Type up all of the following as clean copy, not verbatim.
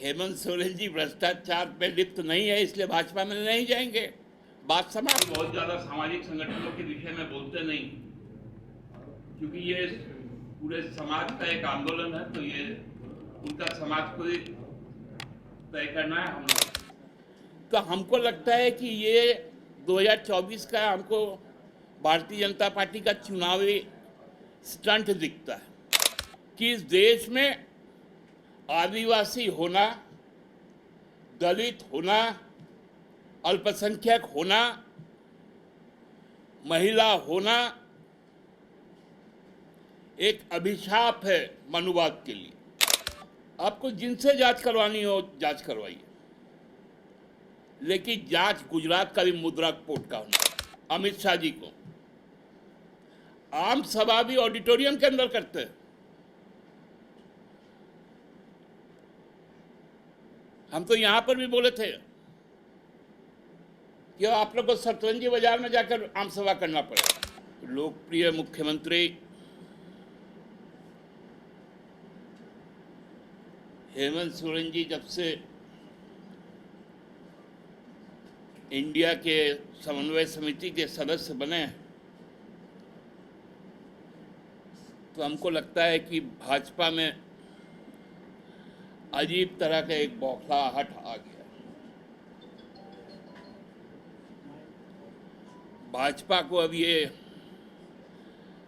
हेमंत सोरेन जी भ्रष्टाचार में लिप्त नहीं है, इसलिए भाजपा में नहीं जाएंगे। बात समाप्त। बहुत ज्यादा सामाजिक संगठनों के विषय में बोलते नहीं, क्योंकि ये पूरे समाज का एक आंदोलन है, तो ये उनका समाज को तय करना है हम लोग। तो हमको लगता है कि ये 2024 का हमको भारतीय जनता पार्टी का चुनावी स्टंट दिखता है कि इस देश में आदिवासी होना, दलित होना, अल्पसंख्यक होना, महिला होना एक अभिशाप है मनुवाद के लिए। आपको जिनसे जांच करवानी हो जांच करवाइए, लेकिन जांच गुजरात का भी मुद्रा कोर्ट का होना। अमित शाह जी को आम सभा भी ऑडिटोरियम के अंदर करते हैं। हम तो यहां पर भी बोले थे कि आप लोग को सतरंजी बाजार में जाकर आम सभा करना पड़ेगा। लोकप्रिय मुख्यमंत्री हेमंत सोरेन जी जब से इंडिया के समन्वय समिति के सदस्य बने, तो हमको लगता है कि भाजपा में अजीब तरह का एक बौखलाहट आ गया। भाजपा को अब ये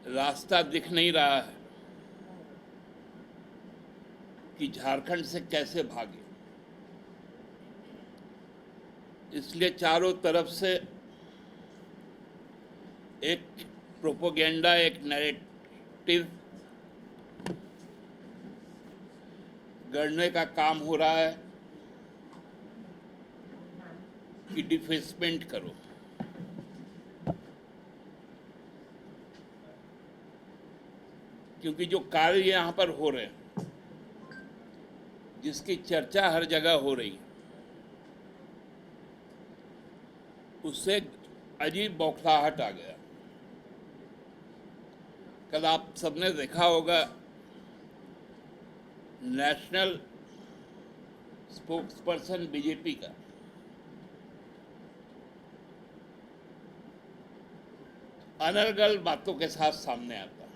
रास्ता दिख नहीं रहा है कि झारखंड से कैसे भागे, इसलिए चारों तरफ से एक प्रोपोगेंडा, एक नैरेटिव गढ़ने का काम हो रहा है कि डिफेसमेंट करो। क्योंकि जो कार्य यहां पर हो रहे हैं, जिसकी चर्चा हर जगह हो रही है, उससे अजीब बौखलाहट आ गया। कल आप सबने देखा होगा, नेशनल स्पोक्सपर्सन बीजेपी का अनर्गल बातों के साथ सामने आता।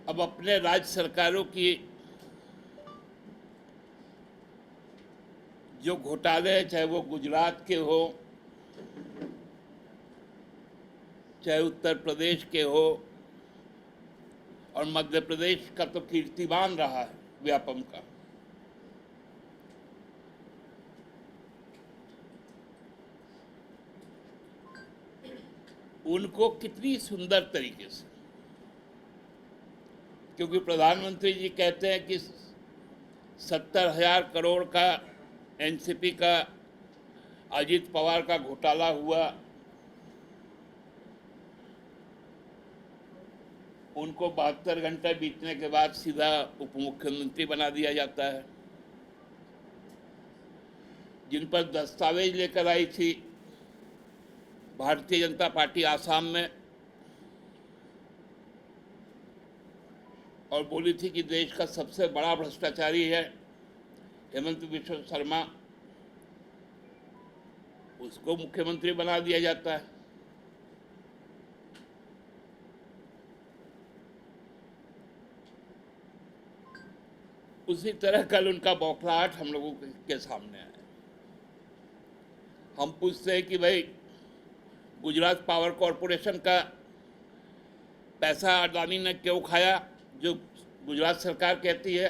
अब अपने राज्य सरकारों की जो घोटाले हैं, चाहे वो गुजरात के हो, चाहे उत्तर प्रदेश के हो, और मध्य प्रदेश का तो कीर्तिमान रहा है व्यापम का, उनको कितनी सुंदर तरीके से, क्योंकि प्रधानमंत्री जी कहते हैं कि 70,000 करोड़ का एनसीपी का अजीत पवार का घोटाला हुआ, उनको 72 घंटे बीतने के बाद सीधा उप मुख्यमंत्री बना दिया जाता है। जिन पर दस्तावेज लेकर आई थी भारतीय जनता पार्टी आसाम में और बोली थी कि देश का सबसे बड़ा भ्रष्टाचारी है हेमंत बिश्व शर्मा, उसको मुख्यमंत्री बना दिया जाता है। उसी तरह कल उनका बौखलाहट हम लोगों के सामने आया। हम पूछते हैं कि भाई, गुजरात पावर कॉरपोरेशन का पैसा अडानी ने क्यों खाया, जो गुजरात सरकार कहती है,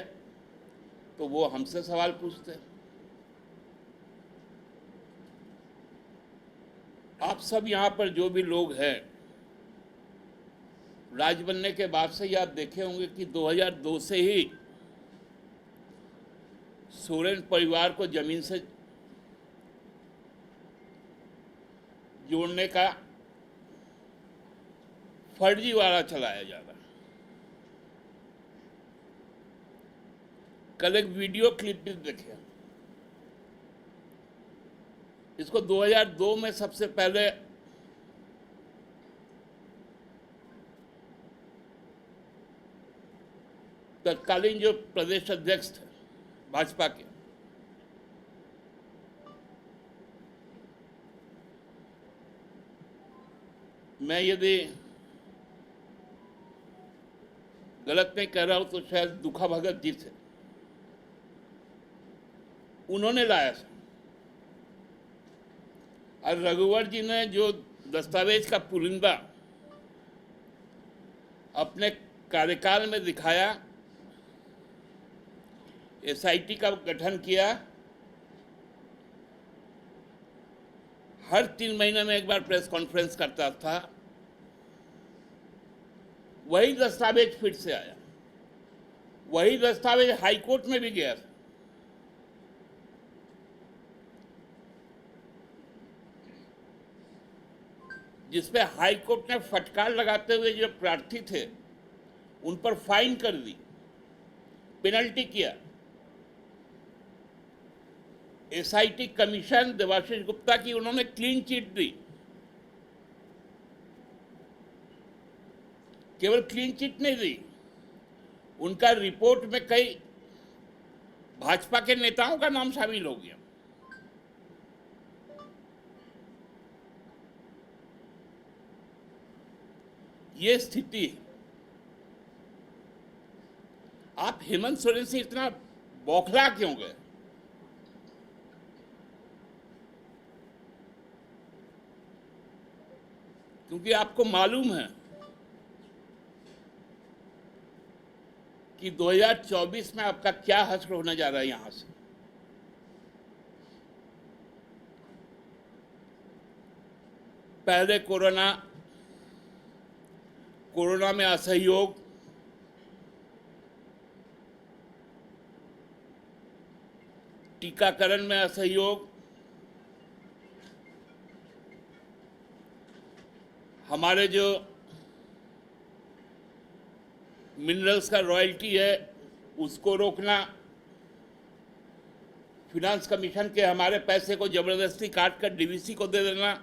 तो वो हमसे सवाल पूछते हैं। आप सब यहाँ पर जो भी लोग हैं, राज बनने के बाद से ही आप देखे होंगे कि 2002 से ही सोरेन परिवार को जमीन से जोड़ने का फर्जीवाड़ा चलाया जा रहा है। कल एक वीडियो क्लिप भी देखे, इसको 2002 में सबसे पहले तत्कालीन जो प्रदेश अध्यक्ष थे भाजपा के, मैं यदि गलत नहीं कह रहा हूं तो शायद दुखा भगत जी थे, उन्होंने लाया था। और रघुवर जी ने जो दस्तावेज का पुलिंदा अपने कार्यकाल में दिखाया, एसआईटी का गठन किया, हर 3 महीने में एक बार प्रेस कॉन्फ्रेंस करता था, वही दस्तावेज फिर से आया, वही दस्तावेज हाईकोर्ट में भी गया था। जिसपे हाईकोर्ट ने फटकार लगाते हुए जो प्रार्थी थे उन पर फाइन कर दी, पेनल्टी किया। एसआईटी कमीशन देवाशीष गुप्ता की उन्होंने क्लीन चिट दी। केवल क्लीन चिट नहीं दी, उनका रिपोर्ट में कई भाजपा के नेताओं का नाम शामिल हो गया। ये स्थिति है। आप हेमंत सोरेन से इतना बौखला क्यों गए? क्योंकि आपको मालूम है कि 2024 में आपका क्या हश्र होने जा रहा है। यहां से पहले कोरोना में असहयोग, टीकाकरण में असहयोग, हमारे जो मिनरल्स का रॉयल्टी है उसको रोकना, फिनांस कमीशन के हमारे पैसे को जबरदस्ती काट कर डीवीसी को दे देना,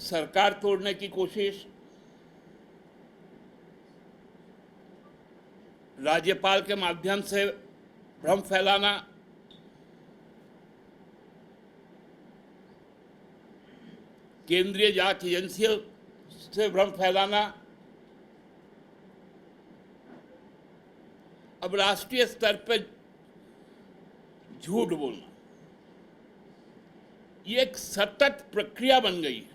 सरकार तोड़ने की कोशिश, राज्यपाल के माध्यम से भ्रम फैलाना, केंद्रीय जांच एजेंसियों से भ्रम फैलाना, अब राष्ट्रीय स्तर पर झूठ बोलना, ये एक सतत प्रक्रिया बन गई है।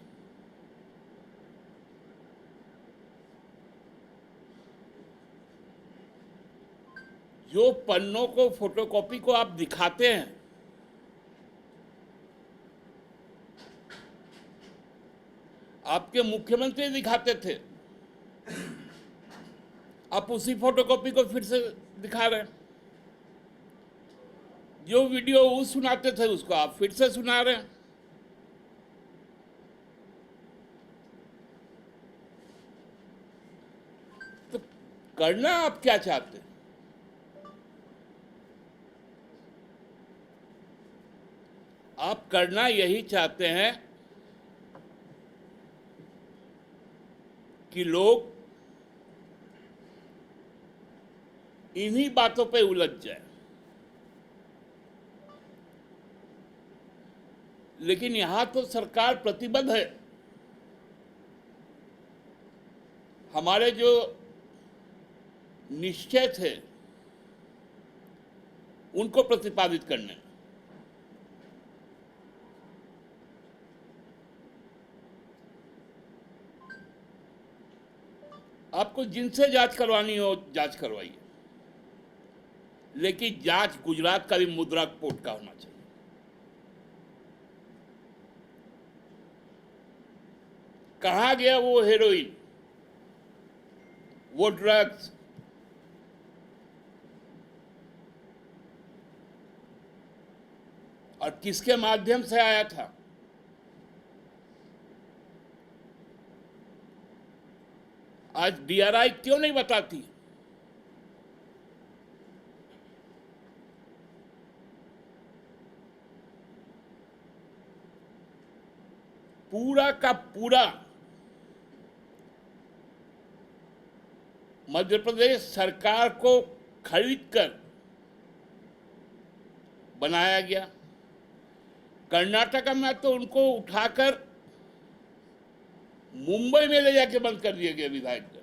जो पन्नों को, फोटोकॉपी को आप दिखाते हैं, आपके मुख्यमंत्री दिखाते थे, आप उसी फोटोकॉपी को फिर से दिखा रहे हैं। जो वीडियो वो सुनाते थे उसको आप फिर से सुना रहे हैं। तो करना आप क्या चाहते हैं? आप करना यही चाहते हैं कि लोग इन्हीं बातों पे उलझ जाए। लेकिन यहां तो सरकार प्रतिबद्ध है हमारे जो निश्चय थे उनको प्रतिपादित करने में। आपको जिनसे जांच करवानी हो जांच करवाइए, लेकिन जांच गुजरात का भी मुद्रा कोर्ट का होना चाहिए। कहां गया वो हेरोइन, वो ड्रग्स, और किसके माध्यम से आया था? आज डीआरआई क्यों नहीं बताती? पूरा का पूरा मध्य प्रदेश सरकार को खरीदकर बनाया गया। कर्नाटक में तो उनको उठाकर मुंबई में ले जाके बंद कर दिया गया विधायक।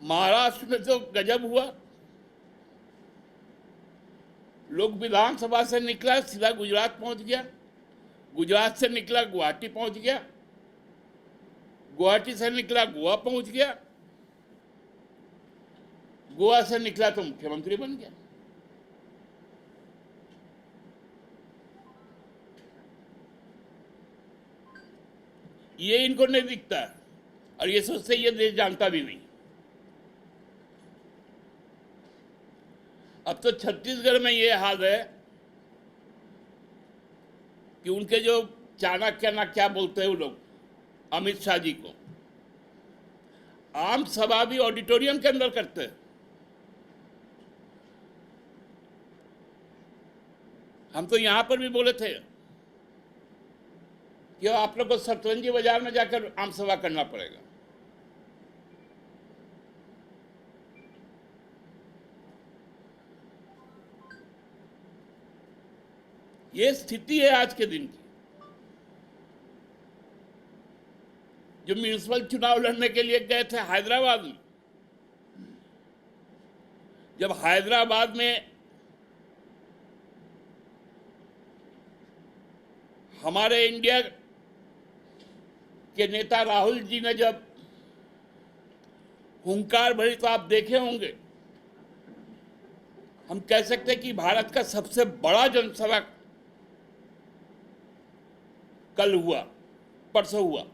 महाराष्ट्र में तो गजब हुआ, लोग विधानसभा से निकला सीधा गुजरात पहुंच गया, गुजरात से निकला गुवाहाटी पहुंच गया, गुवाहाटी से निकला गोवा पहुंच गया, गोवा से निकला तो मुख्यमंत्री बन गया। ये इनको नहीं दिखता और ये सोचते ये देश जानता भी नहीं। अब तो छत्तीसगढ़ में ये हाल है कि उनके जो चाणक्य ना क्या बोलते हैं वो लोग, अमित शाह जी को आम सभा भी ऑडिटोरियम के अंदर करते हैं। हम तो यहां पर भी बोले थे कि आप लोग को सतरंजी बाजार में जाकर आम सभा करना पड़ेगा। ये स्थिति है आज के दिन की। जो म्यूनिसिपल चुनाव लड़ने के लिए गए थे हैदराबाद में, जब हैदराबाद में हमारे इंडिया के नेता राहुल जी ने जब हुंकार भरी, तो आप देखे होंगे, हम कह सकते हैं कि भारत का सबसे बड़ा जनसभा कल हुआ, परसों हुआ।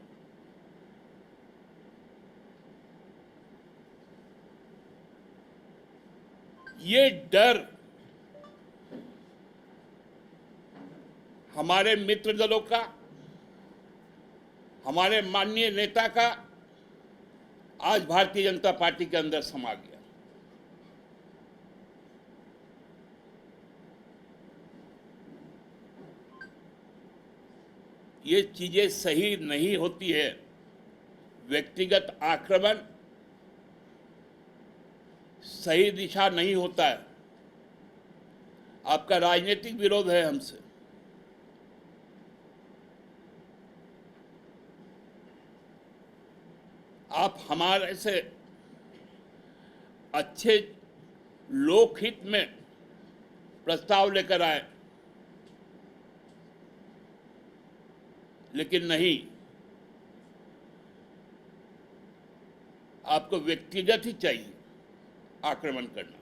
ये डर हमारे मित्र दलों का, हमारे माननीय नेता का आज भारतीय जनता पार्टी के अंदर समा गया। ये चीजें सही नहीं होती है। व्यक्तिगत आक्रमण सही दिशा नहीं होता है। आपका राजनीतिक विरोध है हमसे, आप हमारे से अच्छे लोकहित में प्रस्ताव लेकर आए, लेकिन नहीं, आपको व्यक्तिगत ही चाहिए आक्रमण करना।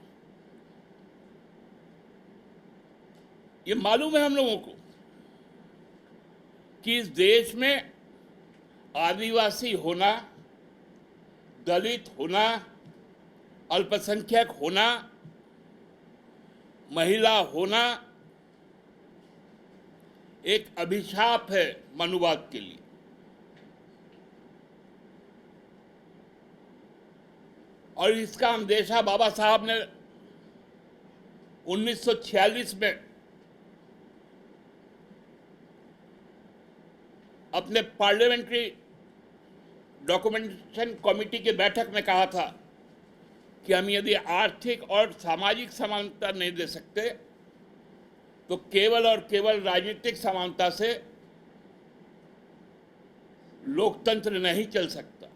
ये मालूम है हम लोगों को कि इस देश में आदिवासी होना, दलित होना, अल्पसंख्यक होना, महिला होना एक अभिशाप है मनुवाद के लिए। और इसका अंदेशा बाबा साहब ने 1946 में अपने पार्लियामेंट्री डॉक्यूमेंटेशन कमेटी की बैठक में कहा था कि हम यदि आर्थिक और सामाजिक समानता नहीं दे सकते तो केवल और केवल राजनीतिक समानता से लोकतंत्र नहीं चल सकता।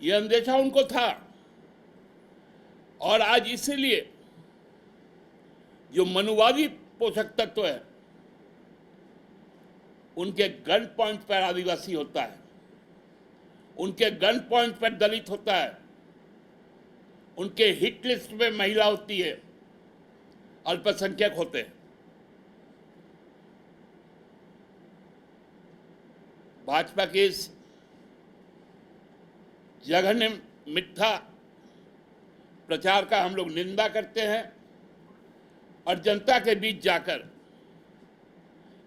यह अंदेशा उनको था और आज इसीलिए जो मनुवादी पोषक तत्व है उनके गन पॉइंट पर आदिवासी होता है, उनके गन पॉइंट पर दलित होता है, उनके हिट लिस्ट में महिला होती है, अल्पसंख्यक होते हैं। भाजपा के इस जघन्य मिथ्या प्रचार का हम लोग निंदा करते हैं और जनता के बीच जाकर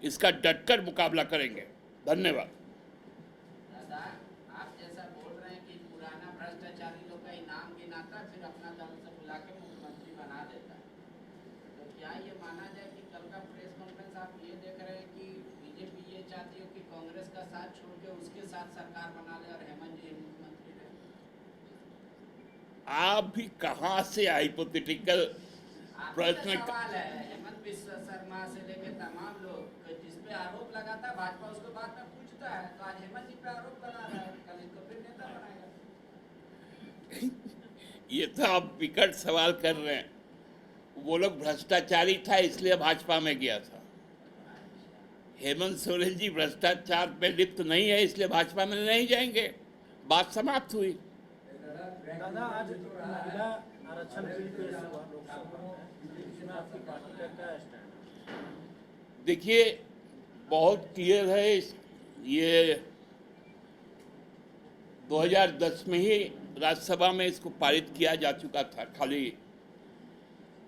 इसका डटकर मुकाबला करेंगे। धन्यवाद। दादा, आप जैसा बोल रहे हैं कि पुराना भ्रष्टाचारी लोग का इनाम गिनाता फिर अपना दल से बुला के मुख्यमंत्री बना देता है, तो क्या ये माना जाए कि कल का प्रेस कॉन्फ्रेंस आप ये देख रहे हैं कि बीजेपी ये चाहती है कि कांग्रेस का साथ छोड़ के उसके साथ सरकार बना ले और हेमंत जी मुख्यमंत्री रहे? आप भी कहाँ से हाइपोथेटिकल आप ही का प्रश्न सवाल है। हेमंत बिस्वा शर्मा से लेके तमाम लोग जिस पे आरोप लगाता है भाजपा उसको बाद में पूछता है, तो आज हेमंत जी पे आरोप लगा रहा है, कल इसको फिर नेता बनाएगा। ये तो आप विकट सवाल कर रहे हैं। वो लोग भ्रष्टाचारी था इसलिए भाजपा में गया था। हेमंत सोरेन जी भ्रष्टाचार में लिप्त नहीं है इसलिए भाजपा में नहीं जाएंगे। बात समाप्त हुई। दादा, आज महिला आरक्षण बिल पेश हुआ लोकसभा में, इसमें आपकी पार्टी का क्या स्टैंड है? देखिए, बहुत क्लियर है। ये 2010 में ही राज्यसभा में इसको पारित किया जा चुका था। खाली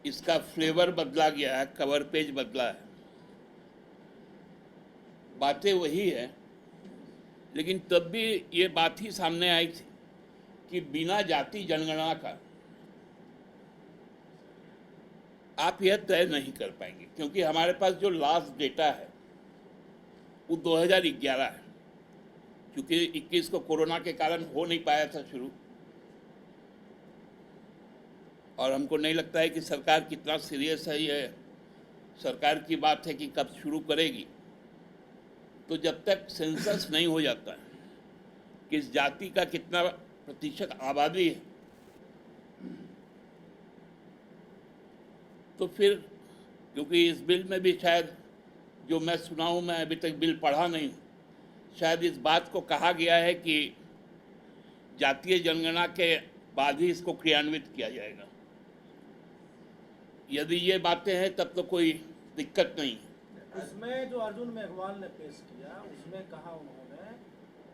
इसका फ्लेवर बदला गया है, कवर पेज बदला है, बातें वही है। लेकिन तब भी ये बात ही सामने आई थी कि बिना जाति जनगणना का आप यह तय नहीं कर पाएंगे, क्योंकि हमारे पास जो लास्ट डेटा है वो 2011 है। क्योंकि 21 को कोरोना के कारण हो नहीं पाया था शुरू, और हमको नहीं लगता है कि सरकार कितना सीरियस है। ये सरकार की बात है कि कब शुरू करेगी। तो जब तक सेंसस नहीं हो जाता है किस जाति का कितना प्रतिशत आबादी है, तो फिर क्योंकि इस बिल में भी शायद जो मैं सुना हूँ, मैं अभी तक बिल पढ़ा नहीं, शायद इस बात को कहा गया है कि जातीय जनगणना के बाद ही इसको क्रियान्वित किया जाएगा। यदि ये बातें हैं तब तो कोई दिक्कत नहीं है। उसमें जो अर्जुन मेघवाल ने पेश किया, उसमें कहा उन्होंने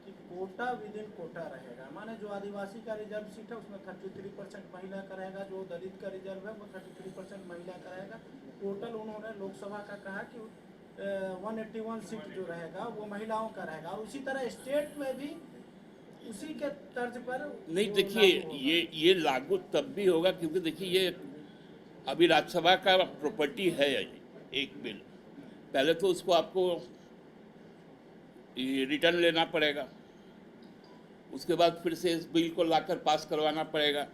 कि कोटा विद इन कोटा रहेगा। माने जो आदिवासी का रिजर्व सीट है उसमें 33% महिला का रहेगा, जो दलित का रिजर्व है वो 33% महिला का रहेगा। टोटल उन्होंने लोकसभा का कहा कि 181 सीट जो रहेगा वो महिलाओं का रहेगा, और उसी तरह स्टेट में भी उसी के तर्ज पर नहीं, देखिए ये लागू तब भी होगा क्योंकि देखिए ये अभी राज्यसभा का प्रॉपर्टी है एक बिल। पहले तो उसको आपको रिटर्न लेना पड़ेगा, उसके बाद फिर से इस बिल को लाकर पास करवाना पड़ेगा।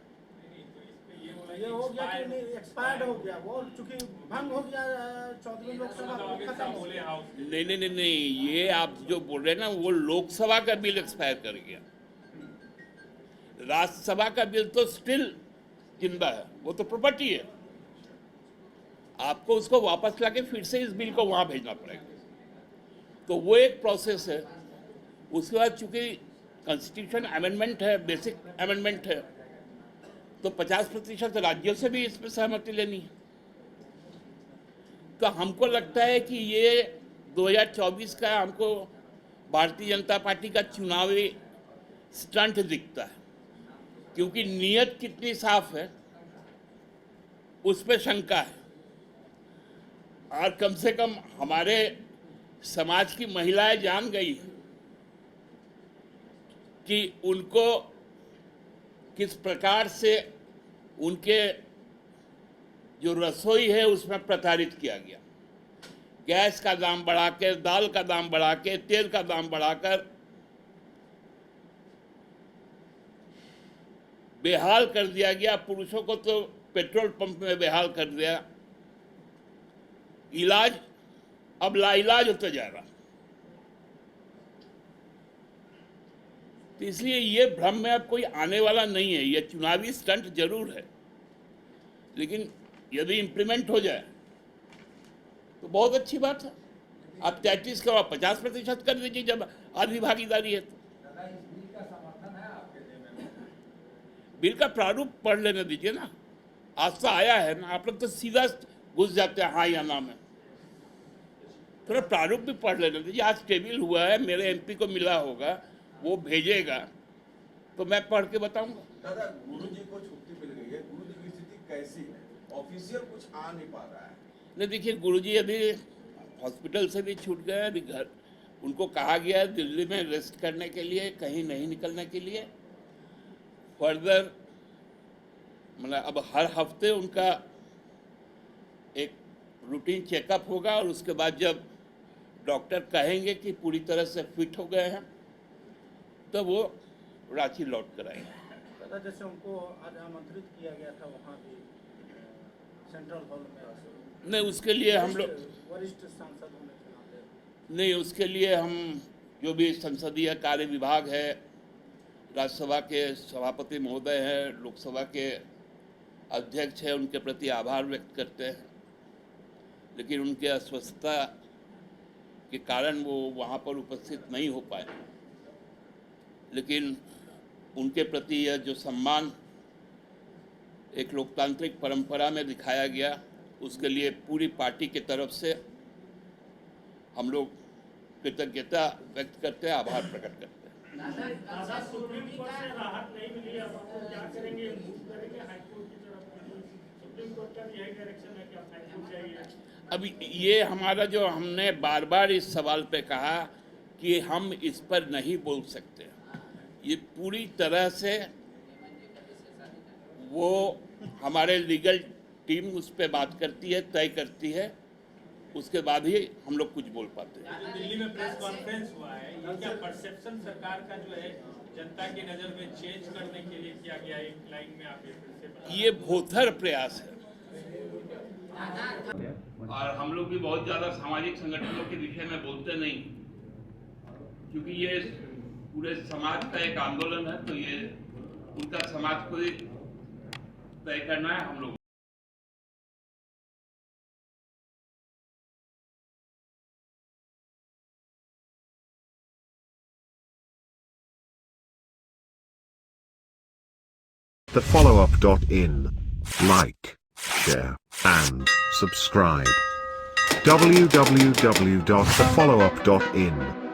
ये हो गया कि एक्सपायर्ड हो गया, वो चूंकि भंग हो गया 14वीं लोकसभा खत्म हो गया। नहीं, ये आप जो बोल रहे हैं ना, वो लोकसभा का बिल एक्सपायर कर गया। राज्यसभा का बिल तो स्टिल जिंदा है, वो तो प्रॉपर्टी है। आपको उसको वापस लाके फिर से इस बिल को वहां भेजना पड़ेगा। तो वो एक प्रोसेस है। उसके बाद चूंकि कॉन्स्टिट्यूशन अमेंडमेंट है, बेसिक अमेंडमेंट है, तो 50% राज्यों से भी इसमें सहमति लेनी है। तो हमको लगता है कि ये 2024 का हमको भारतीय जनता पार्टी का चुनावी स्टंट दिखता है, क्योंकि नीयत कितनी साफ है उस पर शंका है। और कम से कम हमारे समाज की महिलाएं जान गई कि उनको किस प्रकार से उनके जो रसोई है उसमें प्रताड़ित किया गया। गैस का दाम बढ़ा के, दाल का दाम बढ़ा के, तेल का दाम बढ़ाकर बेहाल कर दिया गया। पुरुषों को तो पेट्रोल पंप में बेहाल कर दिया। इलाज अब लाइलाज होता जा रहा। तो इसलिए ये भ्रम में अब कोई आने वाला नहीं है। ये चुनावी स्टंट जरूर है, लेकिन यदि इंप्लीमेंट हो जाए तो बहुत अच्छी बात है। आप 33 का 50% कर दीजिए जब आधी भागीदारी है तो। बिल का प्रारूप पढ़ लेने दीजिए ना, आज तो आया है ना। आप लोग तो सीधा घुस जाते हैं हाँ या ना में। थोड़ा प्रारूप भी पढ़ लेने दीजिए। आज टेबल हुआ है, मेरे एमपी को मिला होगा, वो भेजेगा तो मैं पढ़ के बताऊंगा। दादा, गुरु जी को छुट्टी मिल गई है, गुरु जी की स्थिति कैसी है? ऑफिशियल कुछ आ नहीं पा रहा है। नहीं, देखिए गुरुजी अभी हॉस्पिटल से भी छूट गए। अभी घर उनको कहा गया है दिल्ली में रेस्ट करने के लिए, कहीं नहीं निकलने के लिए। फर्दर मतलब अब हर हफ्ते उनका एक रूटीन चेकअप होगा और उसके बाद जब डॉक्टर कहेंगे कि पूरी तरह से फिट हो गए हैं तो वो रांची लौट कर आएंगे। दादा जैसे उनको आज आमंत्रित किया गया था वहाँ भी सेंट्रल हॉल में, नहीं उसके लिए हम लोग वरिष्ठ सांसद होने के नाते नहीं, उसके लिए हम जो भी संसदीय कार्य विभाग है, राज्यसभा के सभापति महोदय हैं, लोकसभा के अध्यक्ष हैं, उनके प्रति आभार व्यक्त करते हैं। लेकिन उनके अस्वस्थता के कारण वो वहाँ पर उपस्थित नहीं हो पाए। लेकिन उनके प्रति यह जो सम्मान एक लोकतांत्रिक परंपरा में दिखाया गया, उसके लिए पूरी पार्टी की तरफ से हम लोग कृतज्ञता व्यक्त करते हैं, आभार प्रकट करते हैं। दादा सुप्रीम कोर्ट से राहत नहीं मिली, अब आपको क्या करेंगे? मूव करेंगे हाई कोर्ट की तरफ? सुप्रीम कोर्ट का भी यही डायरेक्शन है कि आप हाई कोर्ट जाइए। अब ये हमारा जो हमने बार बार इस सवाल पे कहा कि हम इस पर नहीं बोल सकते, ये पूरी तरह से वो हमारे लीगल टीम उस पर बात करती है, तय करती है, उसके बाद ही हम लोग कुछ बोल पाते हैं। जो दिल्ली में प्रेस कॉन्फ्रेंस हुआ है, ये क्या परसेप्शन सरकार का जो है जनता की नजर में चेंज करने के लिए किया गया? एक लाइन में आप ये भोथर प्रयास है। और हम लोग भी बहुत ज्यादा सामाजिक संगठनों के विषय में बोलते नहीं, क्योंकि ये पूरे समाज का एक आंदोलन है, तो ये उनका समाज को तय करना है। हम लोग thefollowup.in. Like, share, and subscribe. www.thefollowup.in